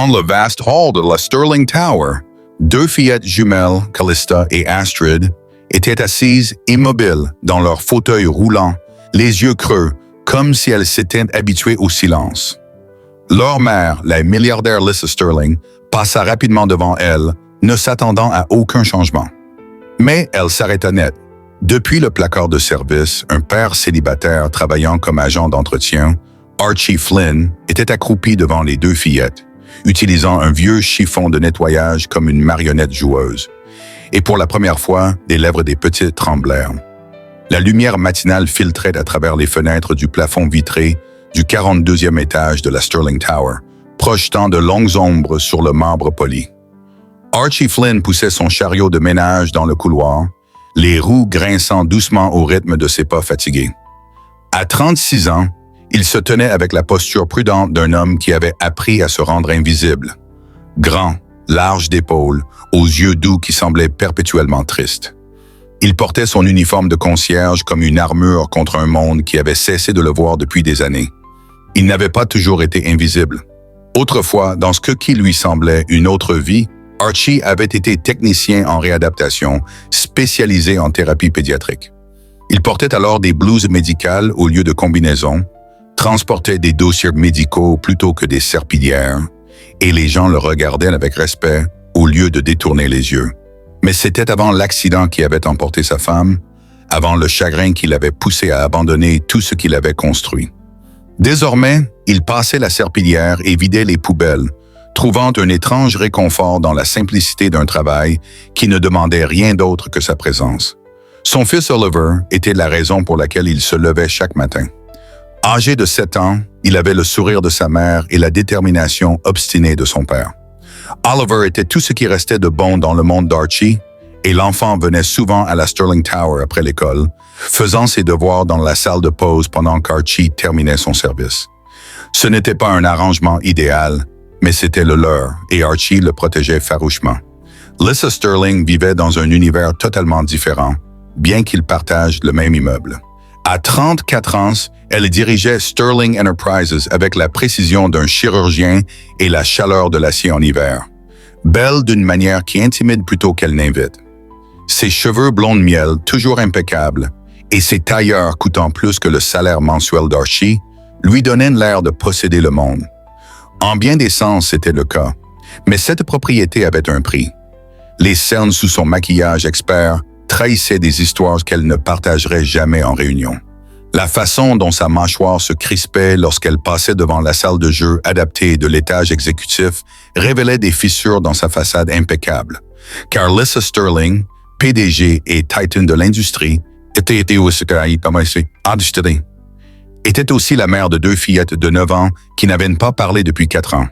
Dans le vaste hall de la Sterling Tower, deux fillettes jumelles, Callista et Astrid, étaient assises immobiles dans leur fauteuil roulant, les yeux creux, comme si elles s'étaient habituées au silence. Leur mère, la milliardaire Lisa Sterling, passa rapidement devant elles, ne s'attendant à aucun changement. Mais elle s'arrêta net. Depuis le placard de service, un père célibataire travaillant comme agent d'entretien, Archie Flynn, était accroupi devant les deux fillettes, utilisant un vieux chiffon de nettoyage comme une marionnette joueuse. Et pour la première fois, les lèvres des petites tremblèrent. La lumière matinale filtrait à travers les fenêtres du plafond vitré du 42e étage de la Sterling Tower, projetant de longues ombres sur le marbre poli. Archie Flynn poussait son chariot de ménage dans le couloir, les roues grinçant doucement au rythme de ses pas fatigués. À 36 ans, il se tenait avec la posture prudente d'un homme qui avait appris à se rendre invisible. Grand, large d'épaules, aux yeux doux qui semblaient perpétuellement tristes. Il portait son uniforme de concierge comme une armure contre un monde qui avait cessé de le voir depuis des années. Il n'avait pas toujours été invisible. Autrefois, dans ce qui lui semblait une autre vie, Archie avait été technicien en réadaptation, spécialisé en thérapie pédiatrique. Il portait alors des blouses médicales au lieu de combinaisons, transportait des dossiers médicaux plutôt que des serpillières, et les gens le regardaient avec respect au lieu de détourner les yeux. Mais c'était avant l'accident qui avait emporté sa femme, avant le chagrin qui l'avait poussé à abandonner tout ce qu'il avait construit. Désormais, il passait la serpillière et vidait les poubelles, trouvant un étrange réconfort dans la simplicité d'un travail qui ne demandait rien d'autre que sa présence. Son fils Oliver était la raison pour laquelle il se levait chaque matin. Âgé de 7 ans, il avait le sourire de sa mère et la détermination obstinée de son père. Oliver était tout ce qui restait de bon dans le monde d'Archie, et l'enfant venait souvent à la Sterling Tower après l'école, faisant ses devoirs dans la salle de pause pendant qu'Archie terminait son service. Ce n'était pas un arrangement idéal, mais c'était le leur, et Archie le protégeait farouchement. Lisa Sterling vivait dans un univers totalement différent, bien qu'ils partagent le même immeuble. À 34 ans, elle dirigeait Sterling Enterprises avec la précision d'un chirurgien et la chaleur de l'acier en hiver. Belle d'une manière qui intimide plutôt qu'elle n'invite. Ses cheveux blonds de miel, toujours impeccables, et ses tailleurs coûtant plus que le salaire mensuel d'Archie, lui donnaient l'air de posséder le monde. En bien des sens, c'était le cas, mais cette propriété avait un prix. Les cernes sous son maquillage expert trahissaient des histoires qu'elle ne partagerait jamais en réunion. La façon dont sa mâchoire se crispait lorsqu'elle passait devant la salle de jeu adaptée de l'étage exécutif révélait des fissures dans sa façade impeccable, car Lisa Sterling, PDG et Titan de l'industrie, était aussi la mère de deux fillettes de 9 ans qui n'avaient pas parlé depuis 4 ans.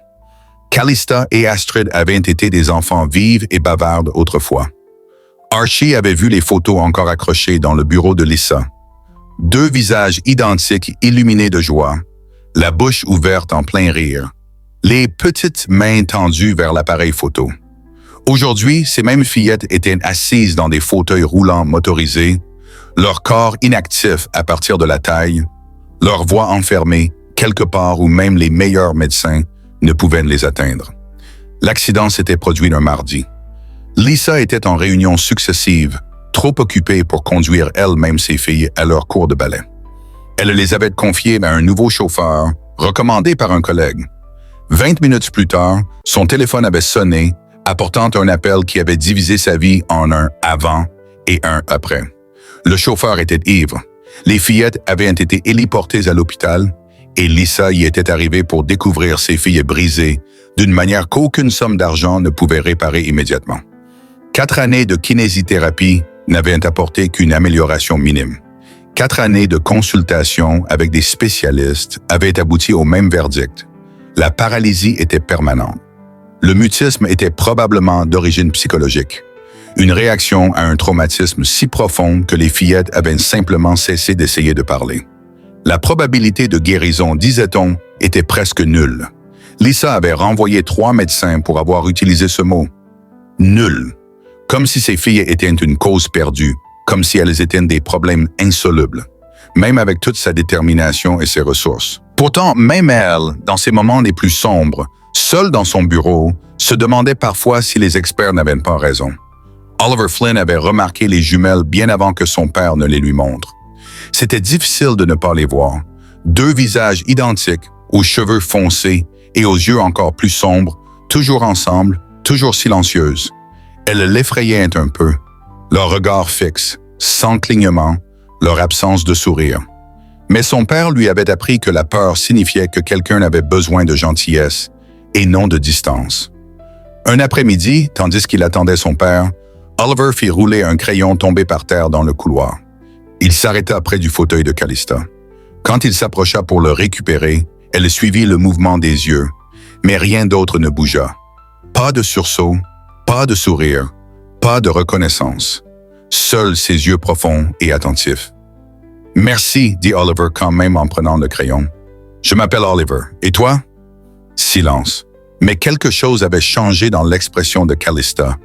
Callista et Astrid avaient été des enfants vives et bavardes autrefois. Archie avait vu les photos encore accrochées dans le bureau de Lisa. 2 visages identiques illuminés de joie, la bouche ouverte en plein rire, les petites mains tendues vers l'appareil photo. Aujourd'hui, ces mêmes fillettes étaient assises dans des fauteuils roulants motorisés, leur corps inactif à partir de la taille, leur voix enfermée quelque part où même les meilleurs médecins ne pouvaient les atteindre. L'accident s'était produit un mardi. Lisa était en réunions successives, trop occupée pour conduire elle-même ses filles à leur cours de ballet. Elle les avait confiées à un nouveau chauffeur, recommandé par un collègue. 20 minutes plus tard, son téléphone avait sonné, apportant un appel qui avait divisé sa vie en un avant et un après. Le chauffeur était ivre. Les fillettes avaient été héliportées à l'hôpital et Lisa y était arrivée pour découvrir ses filles brisées d'une manière qu'aucune somme d'argent ne pouvait réparer immédiatement. 4 années de kinésithérapie n'avaient apporté qu'une amélioration minime. 4 années de consultation avec des spécialistes avaient abouti au même verdict. La paralysie était permanente. Le mutisme était probablement d'origine psychologique. Une réaction à un traumatisme si profond que les fillettes avaient simplement cessé d'essayer de parler. La probabilité de guérison, disait-on, était presque nulle. Lisa avait renvoyé 3 médecins pour avoir utilisé ce mot. Nul. Comme si ses filles étaient une cause perdue, comme si elles étaient des problèmes insolubles, même avec toute sa détermination et ses ressources. Pourtant, même elle, dans ses moments les plus sombres, seul dans son bureau, se demandait parfois si les experts n'avaient pas raison. Oliver Flynn avait remarqué les jumelles bien avant que son père ne les lui montre. C'était difficile de ne pas les voir. Deux visages identiques, aux cheveux foncés et aux yeux encore plus sombres, toujours ensemble, toujours silencieuses. Elle l'effrayait un peu. Leur regard fixe, sans clignement, leur absence de sourire. Mais son père lui avait appris que la peur signifiait que quelqu'un avait besoin de gentillesse et non de distance. Un après-midi, tandis qu'il attendait son père, Oliver fit rouler un crayon tombé par terre dans le couloir. Il s'arrêta près du fauteuil de Calista. Quand il s'approcha pour le récupérer, elle suivit le mouvement des yeux, mais rien d'autre ne bougea. Pas de sursaut, pas de sourire, pas de reconnaissance. Seuls ses yeux profonds et attentifs. « Merci, dit Oliver quand même en prenant le crayon. « Je m'appelle Oliver. Et toi? » Silence. Mais quelque chose avait changé dans l'expression de Calista,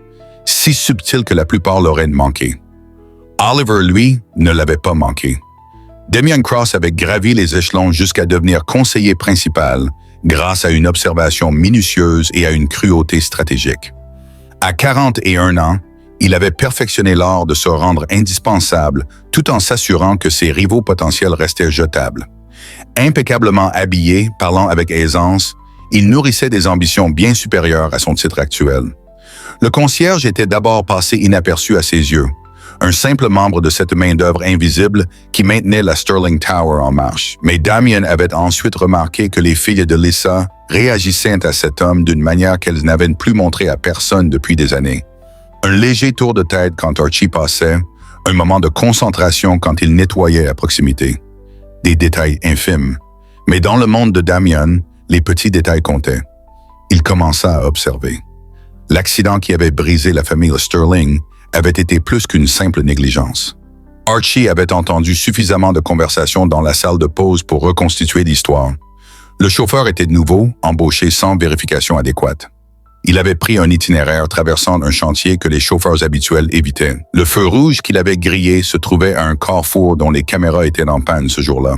si subtil que la plupart l'auraient manqué. Oliver, lui, ne l'avait pas manqué. Damian Cross avait gravi les échelons jusqu'à devenir conseiller principal grâce à une observation minutieuse et à une cruauté stratégique. À 41 ans, il avait perfectionné l'art de se rendre indispensable tout en s'assurant que ses rivaux potentiels restaient jetables. Impeccablement habillé, parlant avec aisance, il nourrissait des ambitions bien supérieures à son titre actuel. Le concierge était d'abord passé inaperçu à ses yeux, un simple membre de cette main-d'œuvre invisible qui maintenait la Sterling Tower en marche. Mais Damien avait ensuite remarqué que les filles de Lisa réagissaient à cet homme d'une manière qu'elles n'avaient plus montré à personne depuis des années. Un léger tour de tête quand Archie passait, un moment de concentration quand il nettoyait à proximité. Des détails infimes. Mais dans le monde de Damien, les petits détails comptaient. Il commença à observer. L'accident qui avait brisé la famille Sterling avait été plus qu'une simple négligence. Archie avait entendu suffisamment de conversations dans la salle de pause pour reconstituer l'histoire. Le chauffeur était nouveau, embauché sans vérification adéquate. Il avait pris un itinéraire traversant un chantier que les chauffeurs habituels évitaient. Le feu rouge qu'il avait grillé se trouvait à un carrefour dont les caméras étaient en panne ce jour-là.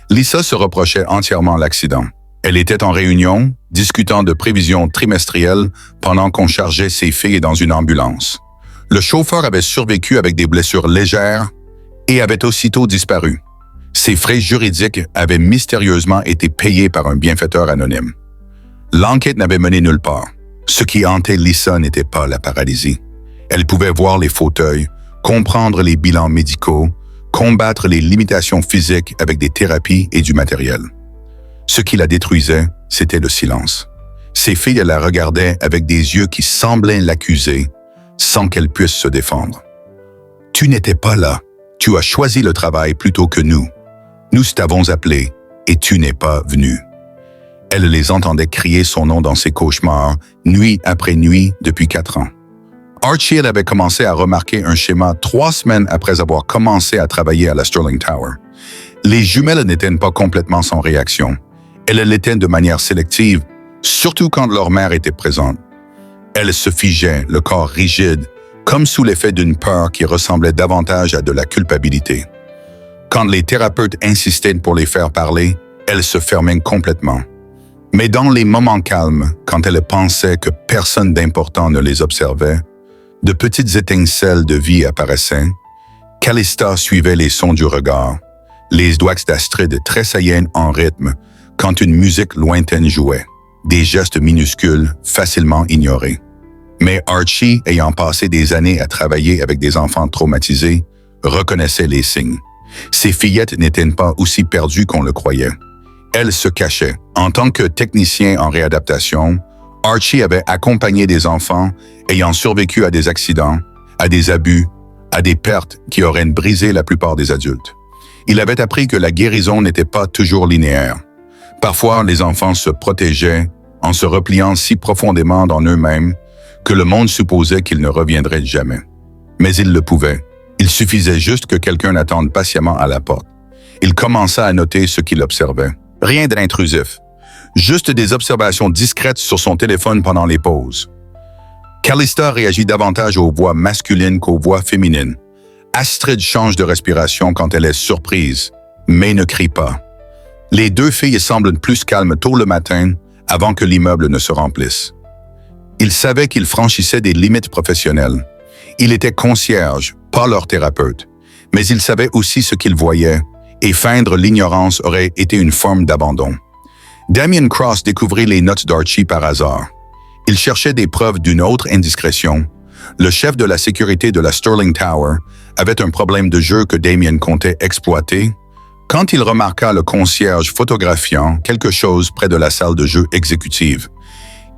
Lisa se reprochait entièrement l'accident. Elle était en réunion, discutant de prévisions trimestrielles pendant qu'on chargeait ses filles dans une ambulance. Le chauffeur avait survécu avec des blessures légères et avait aussitôt disparu. Ses frais juridiques avaient mystérieusement été payés par un bienfaiteur anonyme. L'enquête n'avait mené nulle part. Ce qui hantait Lisa n'était pas la paralysie. Elle pouvait voir les fauteuils, comprendre les bilans médicaux, combattre les limitations physiques avec des thérapies et du matériel. Ce qui la détruisait, c'était le silence. Ses filles la regardaient avec des yeux qui semblaient l'accuser, sans qu'elle puisse se défendre. « Tu n'étais pas là. Tu as choisi le travail plutôt que nous. Nous t'avons appelé et tu n'es pas venu. » Elle les entendait crier son nom dans ses cauchemars, nuit après nuit, depuis 4 ans. Archie avait commencé à remarquer un schéma 3 semaines après avoir commencé à travailler à la Sterling Tower. Les jumelles n'étaient pas complètement sans réaction. Elles l'étaient de manière sélective, surtout quand leur mère était présente. Elles se figeaient, le corps rigide, comme sous l'effet d'une peur qui ressemblait davantage à de la culpabilité. Quand les thérapeutes insistaient pour les faire parler, elles se fermaient complètement. Mais dans les moments calmes, quand elles pensaient que personne d'important ne les observait, de petites étincelles de vie apparaissaient. Calista suivait les sons du regard, les doigts d'Astrid tressaillaient en rythme quand une musique lointaine jouait, des gestes minuscules facilement ignorés. Mais Archie, ayant passé des années à travailler avec des enfants traumatisés, reconnaissait les signes. Ces fillettes n'étaient pas aussi perdues qu'on le croyait. Elles se cachaient. En tant que technicien en réadaptation, Archie avait accompagné des enfants ayant survécu à des accidents, à des abus, à des pertes qui auraient brisé la plupart des adultes. Il avait appris que la guérison n'était pas toujours linéaire. Parfois, les enfants se protégeaient en se repliant si profondément dans eux-mêmes que le monde supposait qu'ils ne reviendraient jamais. Mais ils le pouvaient. Il suffisait juste que quelqu'un attende patiemment à la porte. Il commença à noter ce qu'il observait. Rien d'intrusif. Juste des observations discrètes sur son téléphone pendant les pauses. Calista réagit davantage aux voix masculines qu'aux voix féminines. Astrid change de respiration quand elle est surprise, mais ne crie pas. Les deux filles semblent plus calmes tôt le matin, avant que l'immeuble ne se remplisse. Il savait qu'il franchissait des limites professionnelles. Il était concierge, pas leur thérapeute, mais il savait aussi ce qu'il voyait, et feindre l'ignorance aurait été une forme d'abandon. Damien Cross découvrit les notes d'Archie par hasard. Il cherchait des preuves d'une autre indiscrétion. Le chef de la sécurité de la Sterling Tower avait un problème de jeu que Damien comptait exploiter quand il remarqua le concierge photographiant quelque chose près de la salle de jeu exécutive.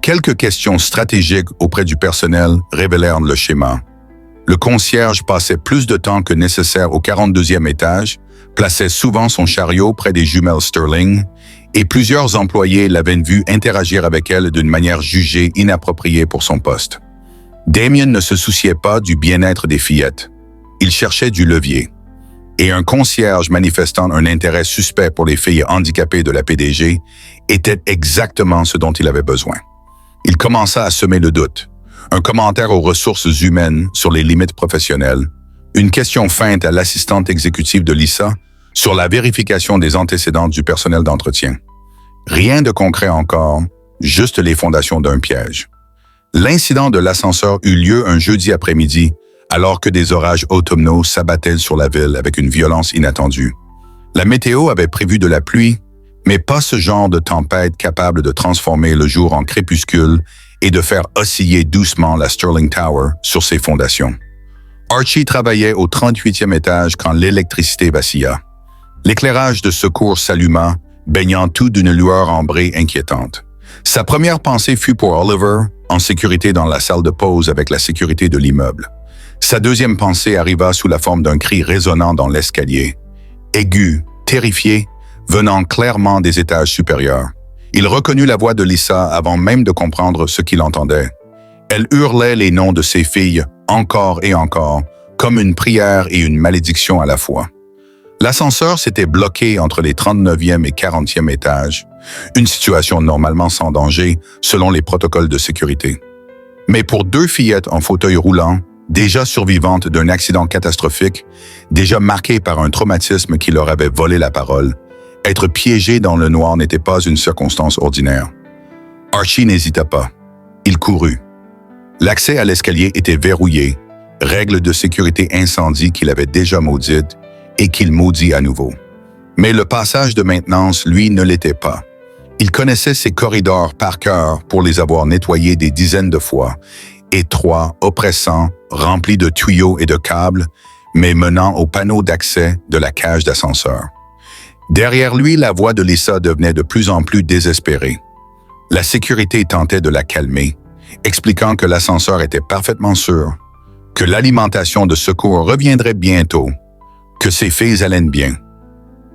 Quelques questions stratégiques auprès du personnel révélèrent le schéma. Le concierge passait plus de temps que nécessaire au 42e étage, plaçait souvent son chariot près des jumelles Sterling, et plusieurs employés l'avaient vu interagir avec elle d'une manière jugée inappropriée pour son poste. Damien ne se souciait pas du bien-être des fillettes. Il cherchait du levier. Et un concierge manifestant un intérêt suspect pour les filles handicapées de la PDG était exactement ce dont il avait besoin. Il commença à semer le doute. Un commentaire aux ressources humaines sur les limites professionnelles, une question feinte à l'assistante exécutive de Lisa sur la vérification des antécédents du personnel d'entretien. Rien de concret encore, juste les fondations d'un piège. L'incident de l'ascenseur eut lieu un jeudi après-midi, alors que des orages automnaux s'abattaient sur la ville avec une violence inattendue. La météo avait prévu de la pluie, mais pas ce genre de tempête capable de transformer le jour en crépuscule et de faire osciller doucement la Sterling Tower sur ses fondations. Archie travaillait au 38e étage quand l'électricité vacilla. L'éclairage de secours s'alluma, baignant tout d'une lueur ambrée inquiétante. Sa première pensée fut pour Oliver, en sécurité dans la salle de pause avec la sécurité de l'immeuble. Sa deuxième pensée arriva sous la forme d'un cri résonnant dans l'escalier. Aigu, terrifié, venant clairement des étages supérieurs. Il reconnut la voix de Lisa avant même de comprendre ce qu'il entendait. Elle hurlait les noms de ses filles, encore et encore, comme une prière et une malédiction à la fois. L'ascenseur s'était bloqué entre les 39e et 40e étages, une situation normalement sans danger selon les protocoles de sécurité. Mais pour deux fillettes en fauteuil roulant, déjà survivantes d'un accident catastrophique, déjà marquées par un traumatisme qui leur avait volé la parole, être piégées dans le noir n'était pas une circonstance ordinaire. Archie n'hésita pas. Il courut. L'accès à l'escalier était verrouillé, règle de sécurité incendie qu'il avait déjà maudite et qu'il maudit à nouveau. Mais le passage de maintenance, lui, ne l'était pas. Il connaissait ces corridors par cœur pour les avoir nettoyés des dizaines de fois, étroits, oppressants, remplis de tuyaux et de câbles, mais menant au panneau d'accès de la cage d'ascenseur. Derrière lui, la voix de Lisa devenait de plus en plus désespérée. La sécurité tentait de la calmer, expliquant que l'ascenseur était parfaitement sûr, que l'alimentation de secours reviendrait bientôt, que ses filles allaient bien.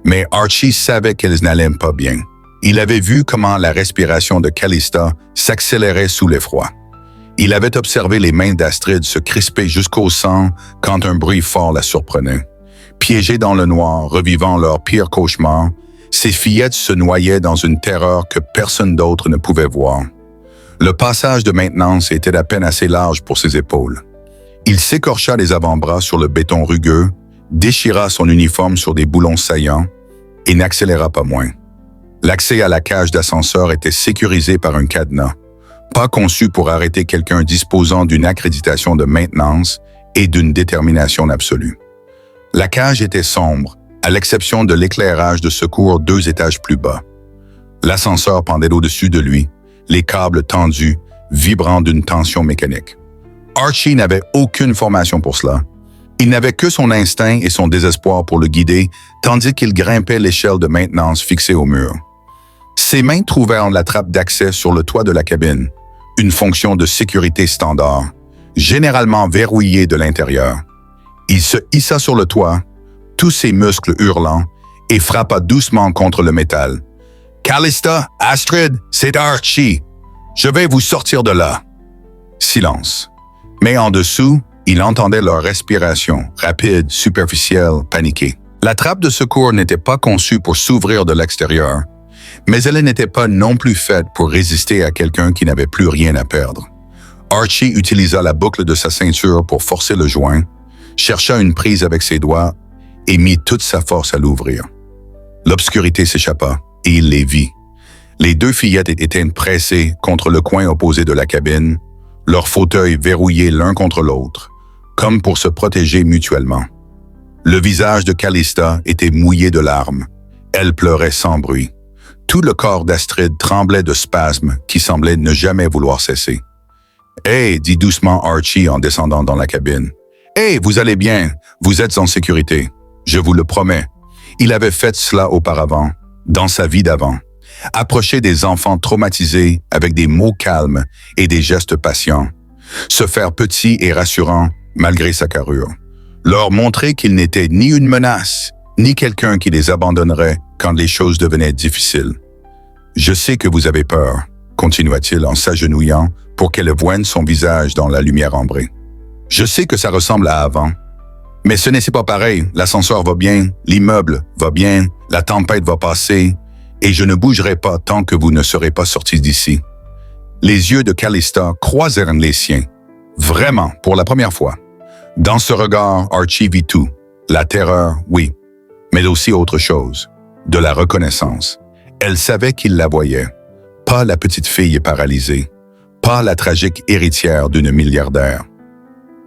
Mais Archie savait qu'elles n'allaient pas bien. Il avait vu comment la respiration de Calista s'accélérait sous l'effroi. Il avait observé les mains d'Astrid se crisper jusqu'au sang quand un bruit fort la surprenait. Piégées dans le noir, revivant leur pire cauchemar, ces fillettes se noyaient dans une terreur que personne d'autre ne pouvait voir. Le passage de maintenance était à peine assez large pour ses épaules. Il s'écorcha les avant-bras sur le béton rugueux, déchira son uniforme sur des boulons saillants et n'accéléra pas moins. L'accès à la cage d'ascenseur était sécurisé par un cadenas, pas conçu pour arrêter quelqu'un disposant d'une accréditation de maintenance et d'une détermination absolue. La cage était sombre, à l'exception de l'éclairage de secours 2 étages plus bas. L'ascenseur pendait au-dessus de lui, les câbles tendus, vibrant d'une tension mécanique. Archie n'avait aucune formation pour cela. Il n'avait que son instinct et son désespoir pour le guider, tandis qu'il grimpait l'échelle de maintenance fixée au mur. Ses mains trouvèrent la trappe d'accès sur le toit de la cabine, une fonction de sécurité standard, généralement verrouillée de l'intérieur. Il se hissa sur le toit, tous ses muscles hurlant, et frappa doucement contre le métal. « Calista, Astrid, c'est Archie. Je vais vous sortir de là. » Silence. Mais en dessous, il entendait leur respiration, rapide, superficielle, paniquée. La trappe de secours n'était pas conçue pour s'ouvrir de l'extérieur, mais elle n'était pas non plus faite pour résister à quelqu'un qui n'avait plus rien à perdre. Archie utilisa la boucle de sa ceinture pour forcer le joint, chercha une prise avec ses doigts et mit toute sa force à l'ouvrir. L'obscurité s'échappa et il les vit. Les deux fillettes étaient pressées contre le coin opposé de la cabine, leurs fauteuils verrouillés l'un contre l'autre, comme pour se protéger mutuellement. Le visage de Calista était mouillé de larmes. Elle pleurait sans bruit. Tout le corps d'Astrid tremblait de spasmes qui semblaient ne jamais vouloir cesser. « Hey » dit doucement Archie en descendant dans la cabine. « Hey, vous allez bien, vous êtes en sécurité. Je vous le promets. » Il avait fait cela auparavant, dans sa vie d'avant. Approcher des enfants traumatisés avec des mots calmes et des gestes patients. Se faire petit et rassurant malgré sa carrure. Leur montrer qu'il n'était ni une menace, ni quelqu'un qui les abandonnerait quand les choses devenaient difficiles. « Je sais que vous avez peur », continua-t-il en s'agenouillant pour qu'elle voie son visage dans la lumière ambrée. « Je sais que ça ressemble à avant. Mais ce n'est pas pareil. L'ascenseur va bien, l'immeuble va bien, la tempête va passer, et je ne bougerai pas tant que vous ne serez pas sortis d'ici. » Les yeux de Calista croisèrent les siens. Vraiment, pour la première fois. Dans ce regard, Archie vit tout. La terreur, oui, mais aussi autre chose. De la reconnaissance. Elle savait qu'il la voyait. Pas la petite fille paralysée. Pas la tragique héritière d'une milliardaire.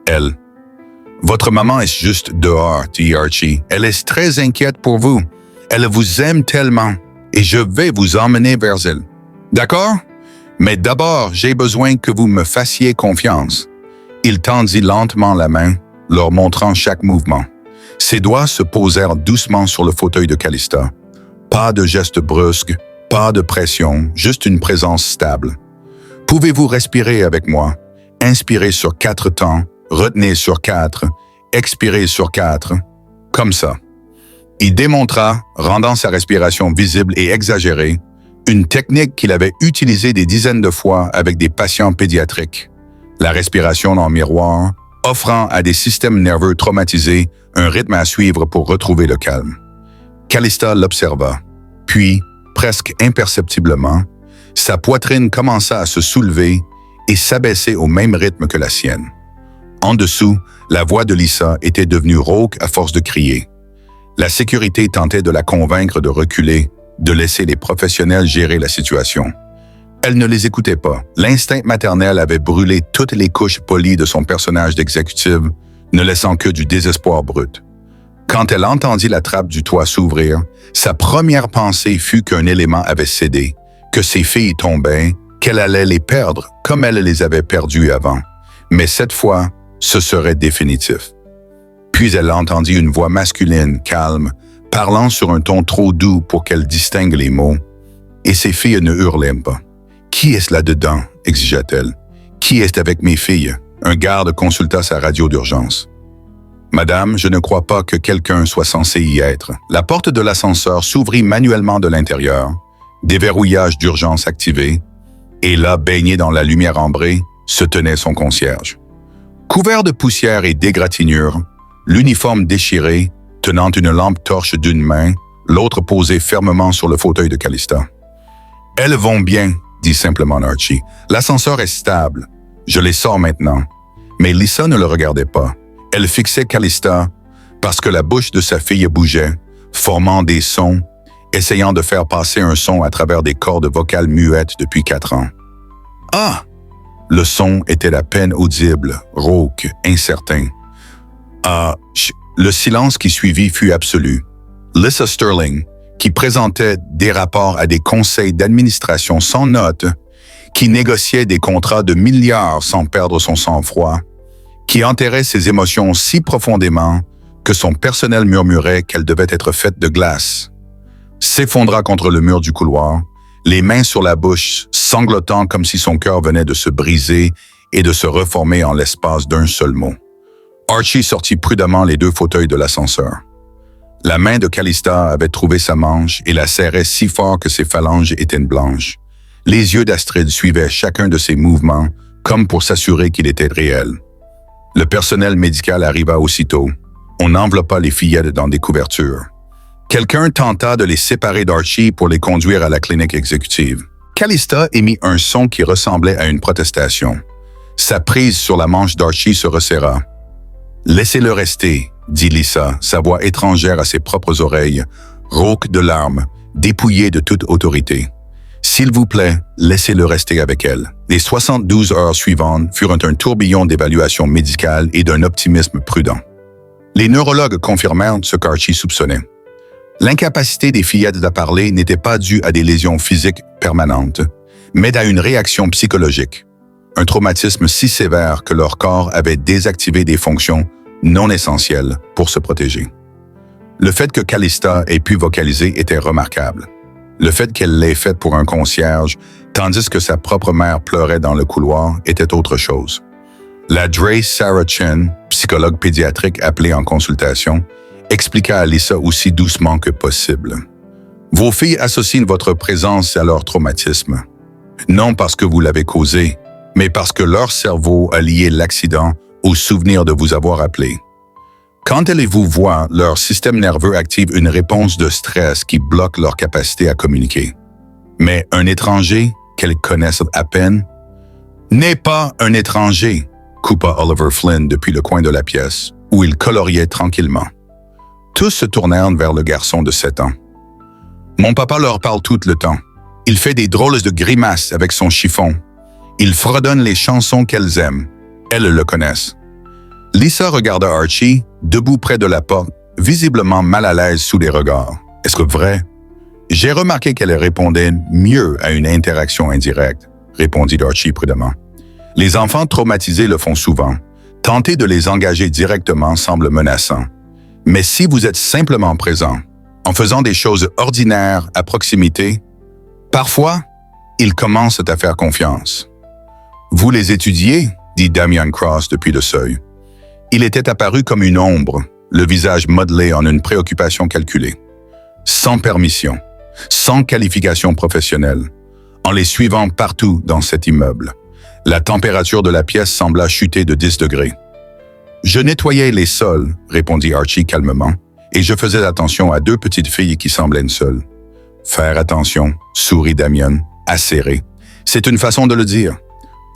Elle. « Votre maman est juste dehors, » dit Archie. « Elle est très inquiète pour vous. Elle vous aime tellement. Et je vais vous emmener vers elle. D'accord? Mais d'abord, j'ai besoin que vous me fassiez confiance. » Il tendit lentement la main, leur montrant chaque mouvement. Ses doigts se posèrent doucement sur le fauteuil de Calista. Pas de geste brusque, pas de pression, juste une présence stable. « Pouvez-vous respirer avec moi? Inspirez sur 4 temps, retenez sur 4, expirez sur 4, comme ça. » Il démontra, rendant sa respiration visible et exagérée, une technique qu'il avait utilisée des dizaines de fois avec des patients pédiatriques. La respiration en miroir, offrant à des systèmes nerveux traumatisés un rythme à suivre pour retrouver le calme. Calista l'observa, puis, presque imperceptiblement, sa poitrine commença à se soulever et s'abaisser au même rythme que la sienne. En dessous, la voix de Lisa était devenue rauque à force de crier. La sécurité tentait de la convaincre de reculer, de laisser les professionnels gérer la situation. Elle ne les écoutait pas. L'instinct maternel avait brûlé toutes les couches polies de son personnage d'exécutive, ne laissant que du désespoir brut. Quand elle entendit la trappe du toit s'ouvrir, sa première pensée fut qu'un élément avait cédé, que ses filles tombaient, qu'elle allait les perdre comme elle les avait perdues avant. Mais cette fois, ce serait définitif. Puis elle entendit une voix masculine, calme, parlant sur un ton trop doux pour qu'elle distingue les mots. Et ses filles ne hurlaient pas. « Qui est-ce là-dedans » exigea-t-elle. « Qui est avec mes filles ?» Un garde consulta sa radio d'urgence. « Madame, je ne crois pas que quelqu'un soit censé y être. » La porte de l'ascenseur s'ouvrit manuellement de l'intérieur, déverrouillage d'urgence activé, et là, baigné dans la lumière ambrée, se tenait son concierge. Couvert de poussière et d'égratignures, l'uniforme déchiré, tenant une lampe torche d'une main, l'autre posée fermement sur le fauteuil de Calista. « Elles vont bien, » dit simplement Archie. « L'ascenseur est stable. Je les sors maintenant. » Mais Lisa ne le regardait pas. Elle fixait Calista parce que la bouche de sa fille bougeait, formant des sons, essayant de faire passer un son à travers des cordes vocales muettes depuis 4 ans. « Ah !» Le son était à peine audible, rauque, incertain. « Ah !» Le silence qui suivit fut absolu. Lisa Sterling, qui présentait des rapports à des conseils d'administration sans notes, qui négociait des contrats de milliards sans perdre son sang-froid, qui enterrait ses émotions si profondément que son personnel murmurait qu'elle devait être faite de glace, s'effondra contre le mur du couloir, les mains sur la bouche, sanglotant comme si son cœur venait de se briser et de se reformer en l'espace d'un seul mot. Archie sortit prudemment les 2 fauteuils de l'ascenseur. La main de Calista avait trouvé sa manche et la serrait si fort que ses phalanges étaient blanches. Les yeux d'Astrid suivaient chacun de ses mouvements, comme pour s'assurer qu'il était réel. Le personnel médical arriva aussitôt. On enveloppa les fillettes dans des couvertures. Quelqu'un tenta de les séparer d'Archie pour les conduire à la clinique exécutive. Calista émit un son qui ressemblait à une protestation. Sa prise sur la manche d'Archie se resserra. « Laissez-le rester », dit Lisa, sa voix étrangère à ses propres oreilles, rauque de larmes, dépouillée de toute autorité. S'il vous plaît, laissez-le rester avec elle. Les 72 heures suivantes furent un tourbillon d'évaluation médicale et d'un optimisme prudent. Les neurologues confirmèrent ce qu'Archie soupçonnait. L'incapacité des fillettes à parler n'était pas due à des lésions physiques permanentes, mais à une réaction psychologique, un traumatisme si sévère que leur corps avait désactivé des fonctions non essentielles pour se protéger. Le fait que Calista ait pu vocaliser était remarquable. Le fait qu'elle l'ait fait pour un concierge, tandis que sa propre mère pleurait dans le couloir, était autre chose. La Dre Sarah Chen, psychologue pédiatrique appelée en consultation, expliqua à Lisa aussi doucement que possible. Vos filles associent votre présence à leur traumatisme. Non parce que vous l'avez causé, mais parce que leur cerveau a lié l'accident au souvenir de vous avoir appelé. Quand elles vous voient, leur système nerveux active une réponse de stress qui bloque leur capacité à communiquer. Mais un étranger, qu'elles connaissent à peine, n'est pas un étranger, coupa Oliver Flynn depuis le coin de la pièce, où il coloriait tranquillement. Tous se tournèrent vers le garçon de 7 ans. Mon papa leur parle tout le temps. Il fait des drôles de grimaces avec son chiffon. Il fredonne les chansons qu'elles aiment. Elles le connaissent. Lisa regarda Archie, debout près de la porte, visiblement mal à l'aise sous les regards. Est-ce que vrai? J'ai remarqué qu'elle répondait mieux à une interaction indirecte, répondit Archie prudemment. Les enfants traumatisés le font souvent. Tenter de les engager directement semble menaçant. Mais si vous êtes simplement présent, en faisant des choses ordinaires à proximité, parfois, ils commencent à faire confiance. Vous les étudiez, dit Damian Cross depuis le seuil. Il était apparu comme une ombre, le visage modelé en une préoccupation calculée. Sans permission, sans qualification professionnelle, en les suivant partout dans cet immeuble. La température de la pièce sembla chuter de 10 degrés. Je nettoyais les sols, répondit Archie calmement, et je faisais attention à 2 petites filles qui semblaient seules. Faire attention, sourit Damian, acéré. C'est une façon de le dire.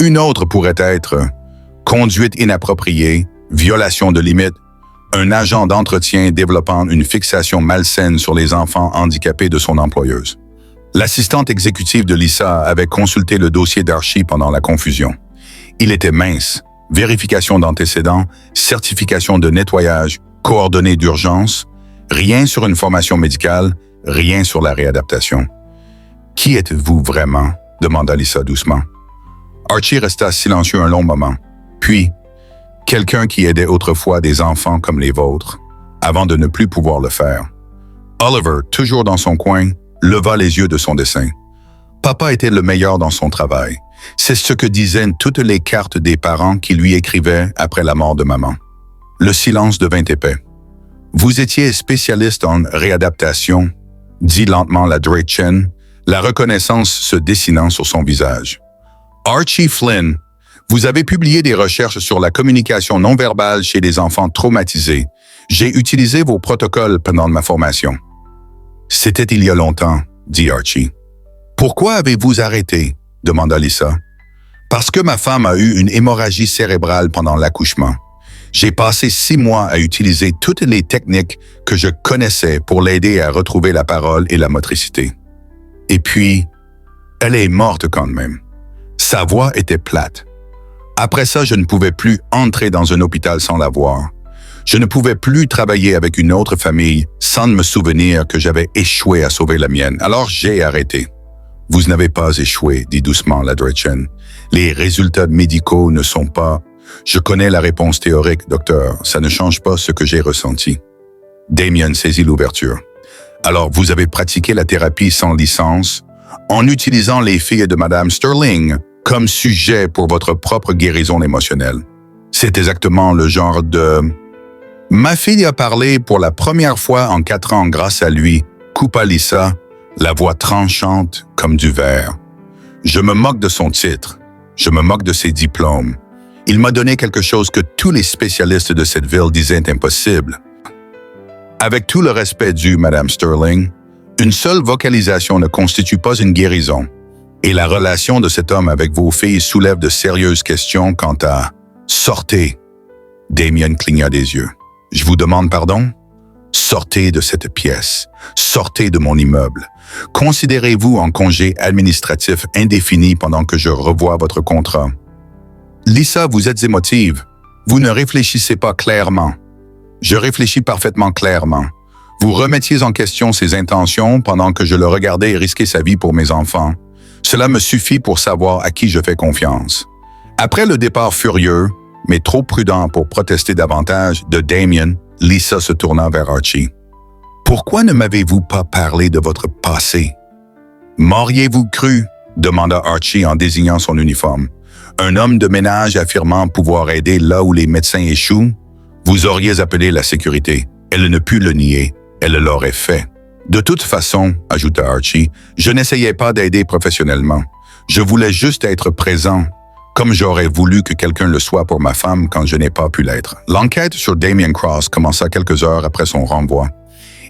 Une autre pourrait être conduite inappropriée, violation de limites, un agent d'entretien développant une fixation malsaine sur les enfants handicapés de son employeuse. L'assistante exécutive de Lisa avait consulté le dossier d'Archie pendant la confusion. Il était mince, vérification d'antécédents, certification de nettoyage, coordonnées d'urgence, rien sur une formation médicale, rien sur la réadaptation. « Qui êtes-vous vraiment ?» demanda Lisa doucement. Archie resta silencieux un long moment, puis quelqu'un qui aidait autrefois des enfants comme les vôtres, avant de ne plus pouvoir le faire. Oliver, toujours dans son coin, leva les yeux de son dessin. Papa était le meilleur dans son travail. C'est ce que disaient toutes les cartes des parents qui lui écrivaient après la mort de maman. Le silence devint épais. Vous étiez spécialiste en réadaptation, dit lentement la Dre Chen, la reconnaissance se dessinant sur son visage. Archie Flynn, vous avez publié des recherches sur la communication non verbale chez les enfants traumatisés. J'ai utilisé vos protocoles pendant ma formation. C'était il y a longtemps, dit Archie. Pourquoi avez-vous arrêté? Demanda Lisa. Parce que ma femme a eu une hémorragie cérébrale pendant l'accouchement. J'ai passé 6 mois à utiliser toutes les techniques que je connaissais pour l'aider à retrouver la parole et la motricité. Et puis, elle est morte quand même. Sa voix était plate. Après ça, je ne pouvais plus entrer dans un hôpital sans la voir. Je ne pouvais plus travailler avec une autre famille sans me souvenir que j'avais échoué à sauver la mienne. Alors j'ai arrêté. Vous n'avez pas échoué, dit doucement la Dre Chen. Les résultats médicaux ne sont pas... Je connais la réponse théorique, docteur. Ça ne change pas ce que j'ai ressenti. Damien saisit l'ouverture. Alors, vous avez pratiqué la thérapie sans licence en utilisant les filles de Madame Sterling comme sujet pour votre propre guérison émotionnelle. C'est exactement le genre de... Ma fille a parlé pour la première fois en 4 ans grâce à lui, coupa Lisa, la voix tranchante comme du verre. Je me moque de son titre. Je me moque de ses diplômes. Il m'a donné quelque chose que tous les spécialistes de cette ville disaient impossible. Avec tout le respect dû, Madame Sterling, une seule vocalisation ne constitue pas une guérison. Et la relation de cet homme avec vos filles soulève de sérieuses questions quant à « Sortez !» Damien cligna des yeux. « Je vous demande pardon? Sortez de cette pièce. Sortez de mon immeuble. Considérez-vous en congé administratif indéfini pendant que je revois votre contrat. Lisa, vous êtes émotive. Vous ne réfléchissez pas clairement. Je réfléchis parfaitement clairement. Vous remettiez en question ses intentions pendant que je le regardais risquer sa vie pour mes enfants. Cela me suffit pour savoir à qui je fais confiance. Après le départ furieux, mais trop prudent pour protester davantage, de Damien, Lisa se tourna vers Archie. « Pourquoi ne m'avez-vous pas parlé de votre passé? »« M'auriez-vous cru? » demanda Archie en désignant son uniforme. « Un homme de ménage affirmant pouvoir aider là où les médecins échouent? Vous auriez appelé la sécurité. Elle ne put le nier. Elle l'aurait fait. » De toute façon, ajouta Archie, je n'essayais pas d'aider professionnellement. Je voulais juste être présent, comme j'aurais voulu que quelqu'un le soit pour ma femme quand je n'ai pas pu l'être. L'enquête sur Damien Cross commença quelques heures après son renvoi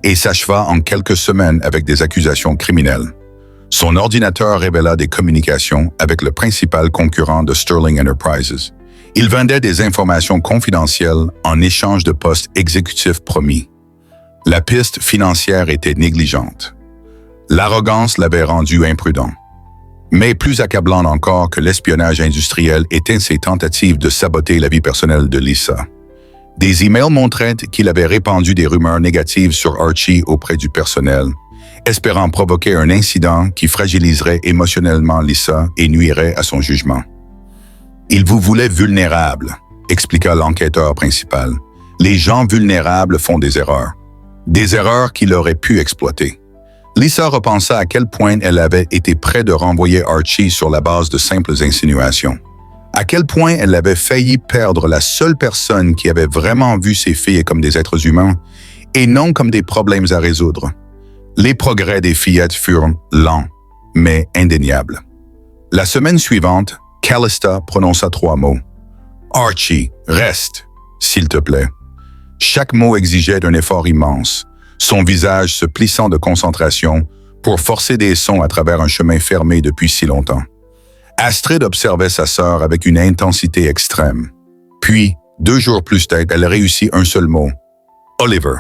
et s'acheva en quelques semaines avec des accusations criminelles. Son ordinateur révéla des communications avec le principal concurrent de Sterling Enterprises. Il vendait des informations confidentielles en échange de postes exécutifs promis. La piste financière était négligente. L'arrogance l'avait rendu imprudent. Mais plus accablant encore que l'espionnage industriel étaient ses tentatives de saboter la vie personnelle de Lisa. Des emails montraient qu'il avait répandu des rumeurs négatives sur Archie auprès du personnel, espérant provoquer un incident qui fragiliserait émotionnellement Lisa et nuirait à son jugement. « Il vous voulait vulnérable », expliqua l'enquêteur principal. « Les gens vulnérables font des erreurs. Des erreurs qu'il aurait pu exploiter. » Lisa repensa à quel point elle avait été près de renvoyer Archie sur la base de simples insinuations. À quel point elle avait failli perdre la seule personne qui avait vraiment vu ses filles comme des êtres humains et non comme des problèmes à résoudre. Les progrès des fillettes furent lents, mais indéniables. La semaine suivante, Calista prononça 3 mots. « Archie, reste, s'il te plaît. » Chaque mot exigeait un effort immense, son visage se plissant de concentration pour forcer des sons à travers un chemin fermé depuis si longtemps. Astrid observait sa sœur avec une intensité extrême. Puis, 2 jours plus tard, elle réussit un seul mot. « Oliver. »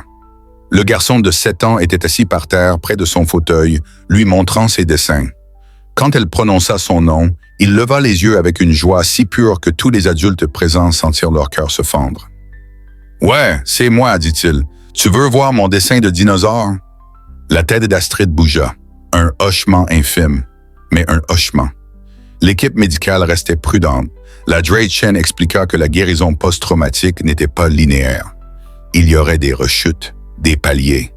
Le garçon de 7 ans était assis par terre près de son fauteuil, lui montrant ses dessins. Quand elle prononça son nom, il leva les yeux avec une joie si pure que tous les adultes présents sentirent leur cœur se fendre. « Ouais, c'est moi, dit-il. Tu veux voir mon dessin de dinosaure? » La tête d'Astrid bougea. Un hochement infime, mais un hochement. L'équipe médicale restait prudente. La Drachen expliqua que la guérison post-traumatique n'était pas linéaire. Il y aurait des rechutes, des paliers.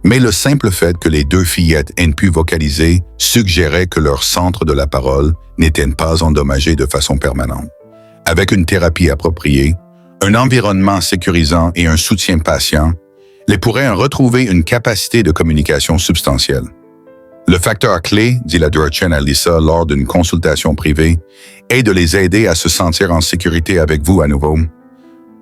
Mais le simple fait que les 2 fillettes aient pu vocaliser suggérait que leur centre de la parole n'était pas endommagé de façon permanente. Avec une thérapie appropriée, un environnement sécurisant et un soutien patient, les pourraient retrouver une capacité de communication substantielle. Le facteur clé, dit la Drachen à Lisa lors d'une consultation privée, est de les aider à se sentir en sécurité avec vous à nouveau.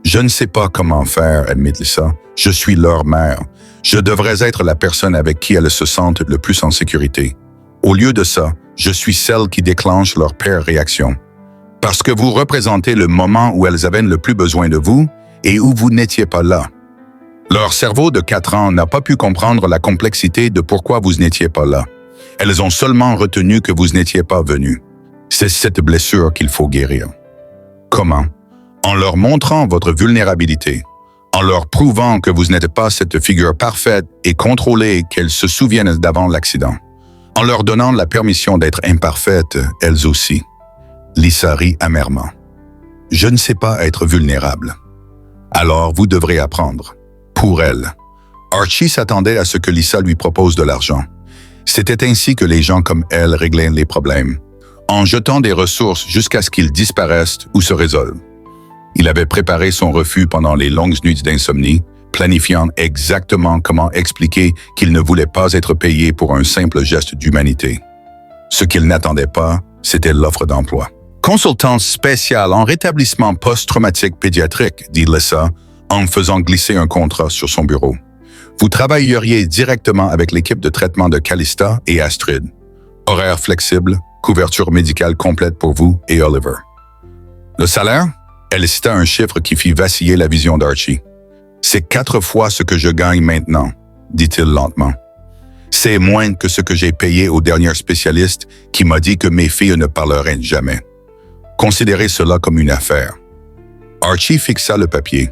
Je ne sais pas comment faire, admet Lisa. Je suis leur mère. Je devrais être la personne avec qui elles se sentent le plus en sécurité. Au lieu de ça, je suis celle qui déclenche leur pire réaction. Parce que vous représentez le moment où elles avaient le plus besoin de vous et où vous n'étiez pas là. Leur cerveau de 4 ans n'a pas pu comprendre la complexité de pourquoi vous n'étiez pas là. Elles ont seulement retenu que vous n'étiez pas venu. C'est cette blessure qu'il faut guérir. Comment? En leur montrant votre vulnérabilité, en leur prouvant que vous n'êtes pas cette figure parfaite et contrôlée qu'elles se souviennent d'avant l'accident, en leur donnant la permission d'être imparfaites, elles aussi. Lisa rit amèrement. Je ne sais pas être vulnérable. Alors vous devrez apprendre. Pour elle. Archie s'attendait à ce que Lisa lui propose de l'argent. C'était ainsi que les gens comme elle réglaient les problèmes, en jetant des ressources jusqu'à ce qu'ils disparaissent ou se résolvent. Il avait préparé son refus pendant les longues nuits d'insomnie, planifiant exactement comment expliquer qu'il ne voulait pas être payé pour un simple geste d'humanité. Ce qu'il n'attendait pas, c'était l'offre d'emploi. Consultante spéciale en rétablissement post-traumatique pédiatrique, dit Lisa, en faisant glisser un contrat sur son bureau. Vous travailleriez directement avec l'équipe de traitement de Calista et Astrid. Horaire flexible, couverture médicale complète pour vous et Oliver. Le salaire? Elle cita un chiffre qui fit vaciller la vision d'Archie. « C'est 4 fois ce que je gagne maintenant, dit-il lentement. C'est moins que ce que j'ai payé au dernier spécialiste qui m'a dit que mes filles ne parleraient jamais. Considérez cela comme une affaire. Archie fixa le papier.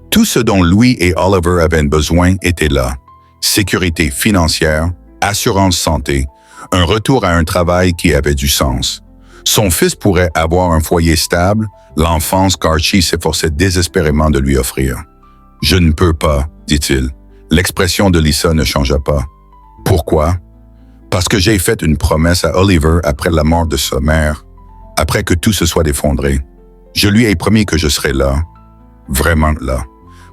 Tout ce dont Louis et Oliver avaient besoin était là. Sécurité financière, assurance santé, un retour à un travail qui avait du sens. Son fils pourrait avoir un foyer stable, l'enfance qu'Archie s'efforçait désespérément de lui offrir. « Je ne peux pas », dit-il. L'expression de Lisa ne changea pas. Pourquoi? Parce que j'ai fait une promesse à Oliver après la mort de sa mère, après que tout se soit effondré. Je lui ai promis que je serais là, vraiment là.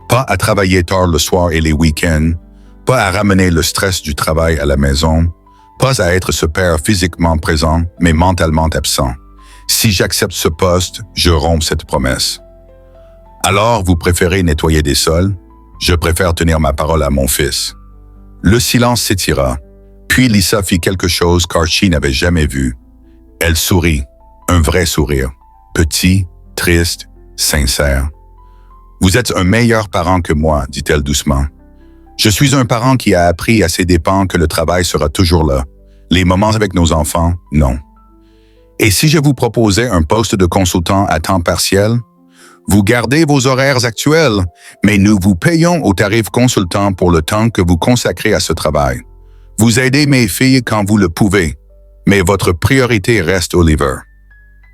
Pas à travailler tard le soir et les week-ends, pas à ramener le stress du travail à la maison, pas à être ce père physiquement présent, mais mentalement absent. Si j'accepte ce poste, je romps cette promesse. Alors, vous préférez nettoyer des sols? Je préfère tenir ma parole à mon fils. Le silence s'étira. Puis Lisa fit quelque chose qu'Archie n'avait jamais vu. Elle sourit, un vrai sourire, petit, triste, sincère. « Vous êtes un meilleur parent que moi, dit-elle doucement. Je suis un parent qui a appris à ses dépens que le travail sera toujours là. Les moments avec nos enfants, non. Et si je vous proposais un poste de consultant à temps partiel? Vous gardez vos horaires actuels, mais nous vous payons au tarif consultant pour le temps que vous consacrez à ce travail. Vous aidez mes filles quand vous le pouvez, mais votre priorité reste Oliver. »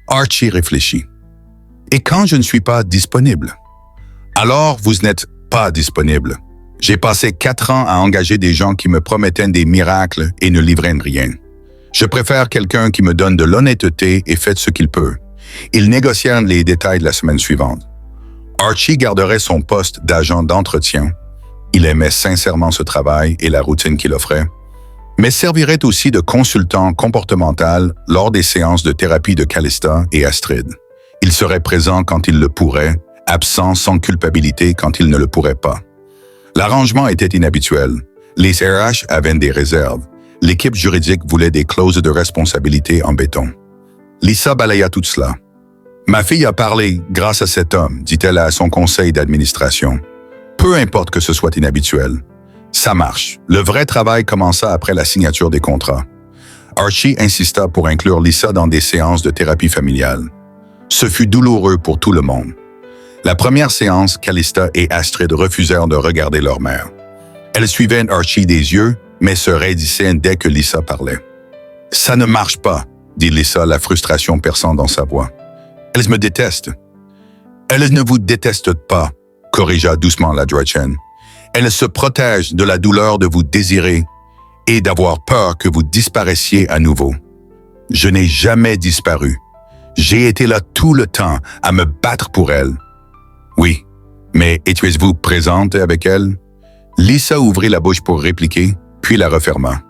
Archie réfléchit. « Et quand je ne suis pas disponible? » « Alors, vous n'êtes pas disponible. J'ai passé 4 ans à engager des gens qui me promettaient des miracles et ne livraient rien. Je préfère quelqu'un qui me donne de l'honnêteté et fait ce qu'il peut. » Ils négocièrent les détails de la semaine suivante. Archie garderait son poste d'agent d'entretien. Il aimait sincèrement ce travail et la routine qu'il offrait, mais servirait aussi de consultant comportemental lors des séances de thérapie de Calista et Astrid. Il serait présent quand il le pourrait, absent sans culpabilité quand il ne le pourrait pas. L'arrangement était inhabituel. Les RH avaient des réserves. L'équipe juridique voulait des clauses de responsabilité en béton. Lisa balaya tout cela. « Ma fille a parlé grâce à cet homme, dit-elle à son conseil d'administration. Peu importe que ce soit inhabituel. Ça marche. Le vrai travail commença après la signature des contrats. Archie insista pour inclure Lisa dans des séances de thérapie familiale. Ce fut douloureux pour tout le monde. La première séance, Calista et Astrid refusèrent de regarder leur mère. Elles suivaient Archie des yeux, mais se raidissaient dès que Lisa parlait. « Ça ne marche pas », dit Lisa, la frustration perçant dans sa voix. « Elles me détestent. »« Elles ne vous détestent pas », corrigea doucement la Drachen. « Elles se protègent de la douleur de vous désirer et d'avoir peur que vous disparaissiez à nouveau. Je n'ai jamais disparu. J'ai été là tout le temps à me battre pour elles. » « Oui, mais étiez-vous présente avec elle? » Lisa ouvrit la bouche pour répliquer, puis la referma.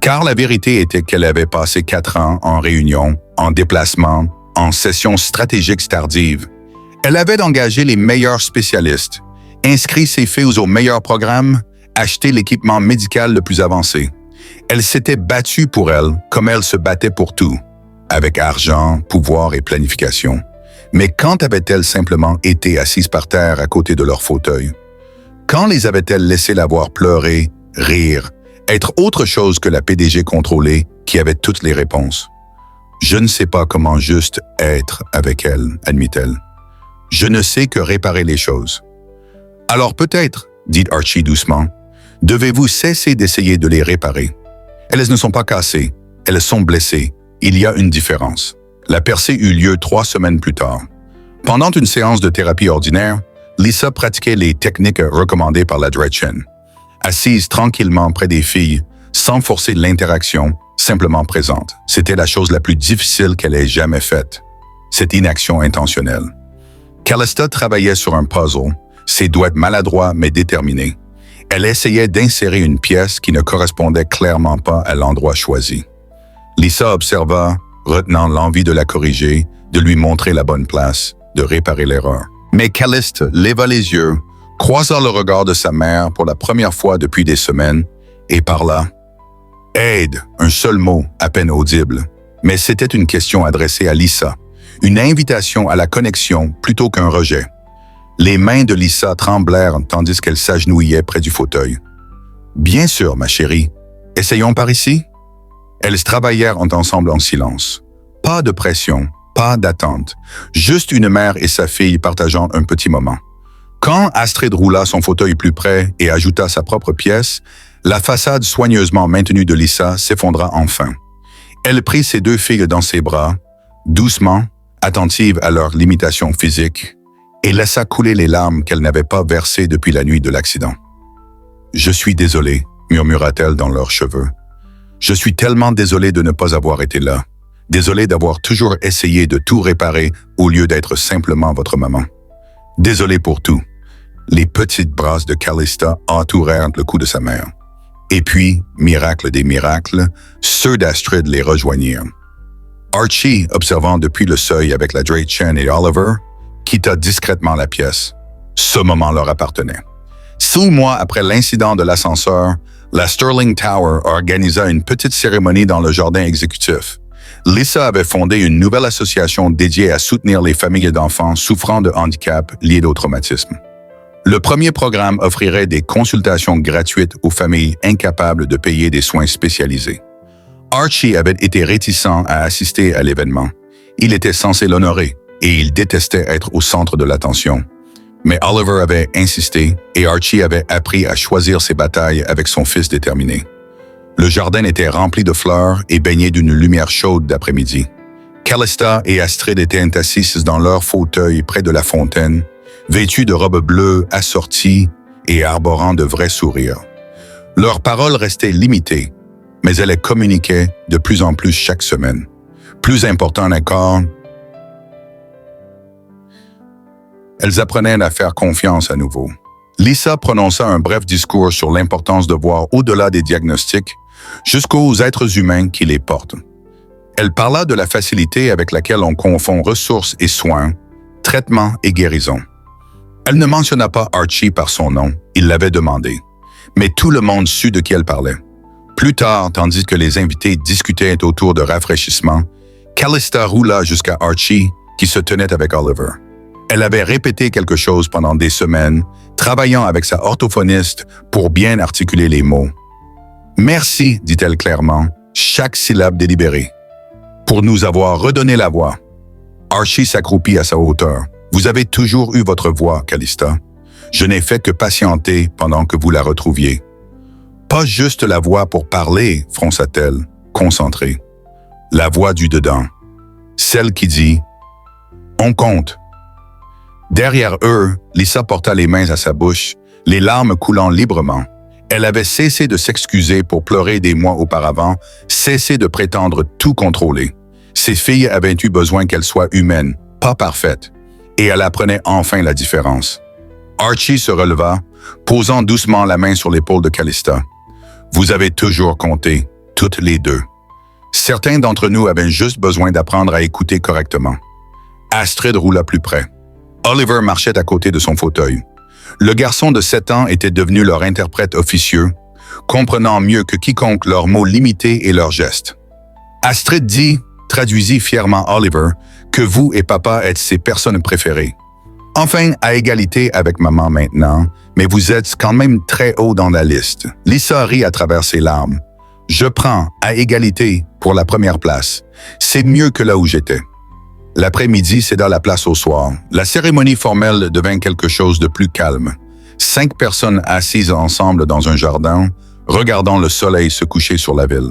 Car la vérité était qu'elle avait passé 4 ans en réunion, en déplacement, en sessions stratégiques tardives. Elle avait engagé les meilleurs spécialistes, inscrit ses filles aux meilleurs programmes, acheté l'équipement médical le plus avancé. Elle s'était battue pour elle comme elle se battait pour tout, avec argent, pouvoir et planification. Mais quand avait-elle simplement été assise par terre à côté de leur fauteuil? Quand les avait-elle laissées la voir pleurer, rire, être autre chose que la PDG contrôlée qui avait toutes les réponses? Je ne sais pas comment juste être avec elle, admit-elle. Je ne sais que réparer les choses. Alors peut-être, dit Archie doucement, devez-vous cesser d'essayer de les réparer. Elles ne sont pas cassées, elles sont blessées. Il y a une différence. La percée eut lieu 3 semaines plus tard. Pendant une séance de thérapie ordinaire, Lisa pratiquait les techniques recommandées par la Drachen. Assise tranquillement près des filles, sans forcer l'interaction, simplement présente. C'était la chose la plus difficile qu'elle ait jamais faite. Cette inaction intentionnelle. Calista travaillait sur un puzzle, ses doigts maladroits mais déterminés. Elle essayait d'insérer une pièce qui ne correspondait clairement pas à l'endroit choisi. Lisa observa, retenant l'envie de la corriger, de lui montrer la bonne place, de réparer l'erreur. Mais Calista leva les yeux, croisa le regard de sa mère pour la première fois depuis des semaines et parla. « Aide », un seul mot, à peine audible. Mais c'était une question adressée à Lisa, une invitation à la connexion plutôt qu'un rejet. Les mains de Lisa tremblèrent tandis qu'elle s'agenouillait près du fauteuil. « Bien sûr, ma chérie. Essayons par ici? Elles travaillèrent ensemble en silence. Pas de pression, pas d'attente. Juste une mère et sa fille partageant un petit moment. Quand Astrid roula son fauteuil plus près et ajouta sa propre pièce, la façade soigneusement maintenue de Lisa s'effondra enfin. Elle prit ses deux filles dans ses bras, doucement, attentive à leurs limitations physiques, et laissa couler les larmes qu'elle n'avait pas versées depuis la nuit de l'accident. « Je suis désolée », murmura-t-elle dans leurs cheveux. « Je suis tellement désolée de ne pas avoir été là. Désolée d'avoir toujours essayé de tout réparer au lieu d'être simplement votre maman. Désolée pour tout. » Les petites brasses de Calista entourèrent le cou de sa mère. Et puis, miracle des miracles, ceux d'Astrid les rejoignirent. Archie, observant depuis le seuil avec la Drake Chen et Oliver, quitta discrètement la pièce. Ce moment leur appartenait. 6 mois après l'incident de l'ascenseur, la Sterling Tower organisa une petite cérémonie dans le jardin exécutif. Lisa avait fondé une nouvelle association dédiée à soutenir les familles d'enfants souffrant de handicap liés au traumatisme. Le premier programme offrirait des consultations gratuites aux familles incapables de payer des soins spécialisés. Archie avait été réticent à assister à l'événement. Il était censé l'honorer et il détestait être au centre de l'attention. Mais Oliver avait insisté et Archie avait appris à choisir ses batailles avec son fils déterminé. Le jardin était rempli de fleurs et baigné d'une lumière chaude d'après-midi. Calista et Astrid étaient assises dans leur fauteuil près de la fontaine, vêtues de robes bleues assorties et arborant de vrais sourires. Leurs paroles restaient limitées, mais elles les communiquaient de plus en plus chaque semaine. Plus important encore, elles apprenaient à faire confiance à nouveau. Lisa prononça un bref discours sur l'importance de voir au-delà des diagnostics jusqu'aux êtres humains qui les portent. Elle parla de la facilité avec laquelle on confond ressources et soins, traitement et guérison. Elle ne mentionna pas Archie par son nom, il l'avait demandé, mais tout le monde sut de qui elle parlait. Plus tard, tandis que les invités discutaient autour de rafraîchissement, Calista roula jusqu'à Archie, qui se tenait avec Oliver. Elle avait répété quelque chose pendant des semaines, travaillant avec sa orthophoniste pour bien articuler les mots. « Merci », dit-elle clairement, chaque syllabe délibérée, « pour nous avoir redonné la voix. » Archie s'accroupit à sa hauteur. « Vous avez toujours eu votre voix, Calista. Je n'ai fait que patienter pendant que vous la retrouviez. » « Pas juste la voix pour parler, fronça-t-elle, concentrée. La voix du dedans. Celle qui dit « On compte ». Derrière eux, Lisa porta les mains à sa bouche, les larmes coulant librement. Elle avait cessé de s'excuser pour pleurer des mois auparavant, cessé de prétendre tout contrôler. Ses filles avaient eu besoin qu'elle soit humaine, pas parfaite, et elle apprenait enfin la différence. Archie se releva, posant doucement la main sur l'épaule de Calista. « Vous avez toujours compté, toutes les deux. Certains d'entre nous avaient juste besoin d'apprendre à écouter correctement. » Astrid roula plus près. Oliver marchait à côté de son fauteuil. Le garçon de 7 ans était devenu leur interprète officieux, comprenant mieux que quiconque leurs mots limités et leurs gestes. Astrid dit, traduisit fièrement Oliver, que vous et papa êtes ses personnes préférées. Enfin, à égalité avec maman maintenant, mais vous êtes quand même très haut dans la liste. Lisa rit à travers ses larmes. Je prends, à égalité, pour la première place. C'est mieux que là où j'étais. L'après-midi céda la place au soir. La cérémonie formelle devint quelque chose de plus calme. 5 personnes assises ensemble dans un jardin, regardant le soleil se coucher sur la ville.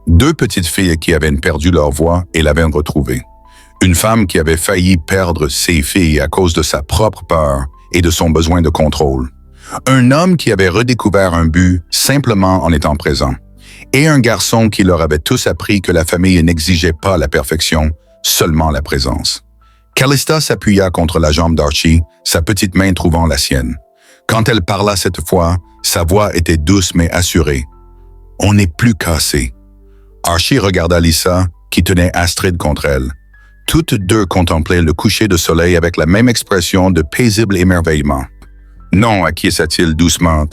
2 petites filles qui avaient perdu leur voix et l'avaient retrouvée. Une femme qui avait failli perdre ses filles à cause de sa propre peur et de son besoin de contrôle. Un homme qui avait redécouvert un but simplement en étant présent. Et un garçon qui leur avait tous appris que la famille n'exigeait pas la perfection, seulement la présence. Calista s'appuya contre la jambe d'Archie, sa petite main trouvant la sienne. Quand elle parla cette fois, sa voix était douce mais assurée. « On n'est plus cassés. » Archie regarda Lisa, qui tenait Astrid contre elle. Toutes deux contemplaient le coucher de soleil avec la même expression de paisible émerveillement. « Non, acquiesça-t-il doucement.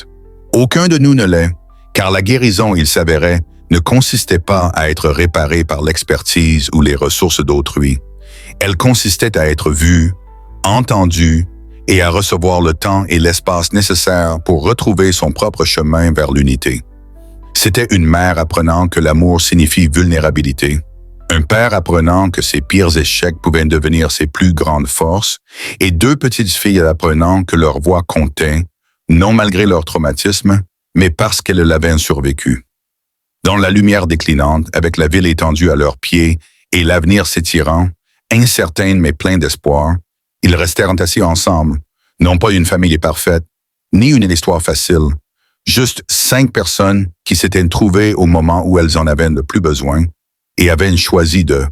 Aucun de nous ne l'est, car la guérison, il s'avérait, ne consistait pas à être réparée par l'expertise ou les ressources d'autrui. Elle consistait à être vue, entendue et à recevoir le temps et l'espace nécessaires pour retrouver son propre chemin vers l'unité. C'était une mère apprenant que l'amour signifie vulnérabilité, un père apprenant que ses pires échecs pouvaient devenir ses plus grandes forces, et deux petites filles apprenant que leur voix comptait, non malgré leur traumatisme, mais parce qu'elles l'avaient survécu. Dans la lumière déclinante, avec la ville étendue à leurs pieds et l'avenir s'étirant, incertain mais plein d'espoir, ils restèrent assis ensemble, non pas une famille parfaite, ni une histoire facile, juste 5 personnes qui s'étaient trouvées au moment où elles en avaient le plus besoin et avaient choisi de